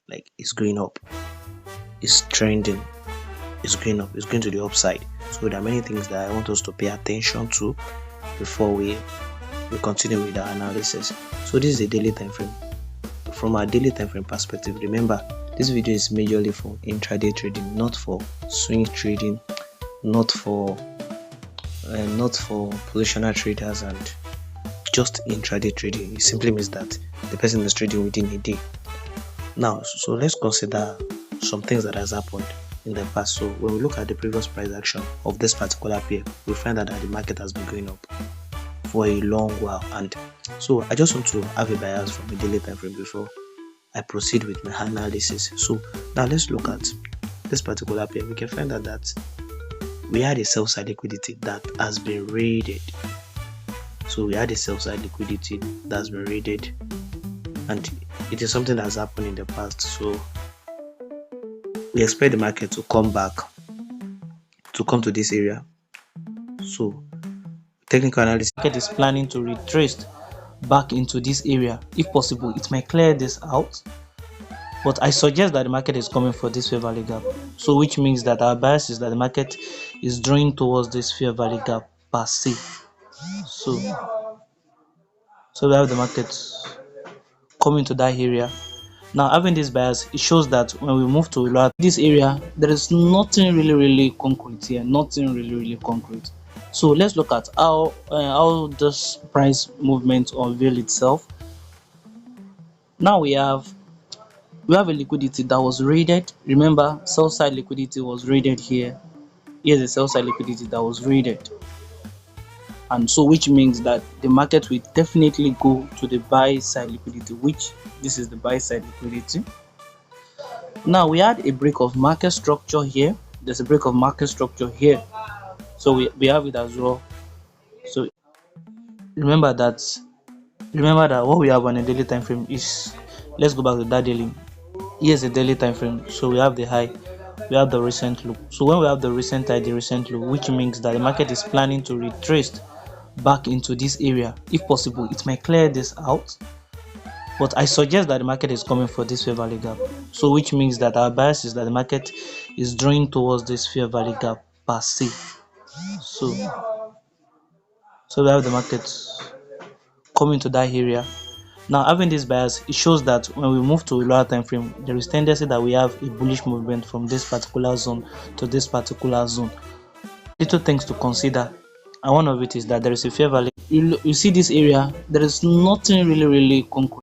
like it's going up, it's trending, it's going up, it's going to the upside. So there are many things that I want us to pay attention to before we continue with our analysis. So this is a daily time frame. From our daily time frame perspective, remember this video is majorly for intraday trading, not for swing trading, not for positional traders, and just intraday trading. It simply means that the person is trading within a day. Now, so let's consider some things that has happened in the past. So when we look at the previous price action of this particular pair, we find that the market has been going up for a long while. And so I just want to have a bias from a daily time frame before I proceed with my analysis. So now let's look at this particular pair. We can find out that we had a sell side liquidity that has been raided. So we had a sell side liquidity that's been raided, and it is something that's happened in the past. So we expect the market to come back, to come to this area. So technical analysis, market is planning to retrace back into this area. If possible, it might clear this out, but I suggest that the market is coming for this fair value gap. So which means that our bias is that the market is drawing towards this fair value gap per se. So we have the market coming to that area. Now, having this bias, it shows that when we move to this area, there is nothing really concrete here, nothing really concrete. So let's look at how this price movement unveil itself. Now we have a liquidity that was raided. Remember, sell side liquidity was raided here. Here's a sell side liquidity that was raided, and so which means that the market will definitely go to the buy side liquidity, which this is the buy side liquidity. Now we had a break of market structure here. There's a break of market structure here, so we have it as well. So remember that what we have on a daily time frame is, let's go back to that daily. Here's a daily time frame. So we have the high, we have the recent low. So when we have the recent high, the recent low, which means that the market is planning to retrace back into this area. If possible, it might clear this out, but I suggest that the market is coming for this fair value gap. So which means that our bias is that the market is drawing towards this fair value gap per se. So we have the market coming to that area. Now, having this bias, it shows that when we move to a lower time frame, there is tendency that we have a bullish movement from this particular zone to this particular zone. Little things to consider, and one of it is that there is a fair value. You see this area, there is nothing really concrete.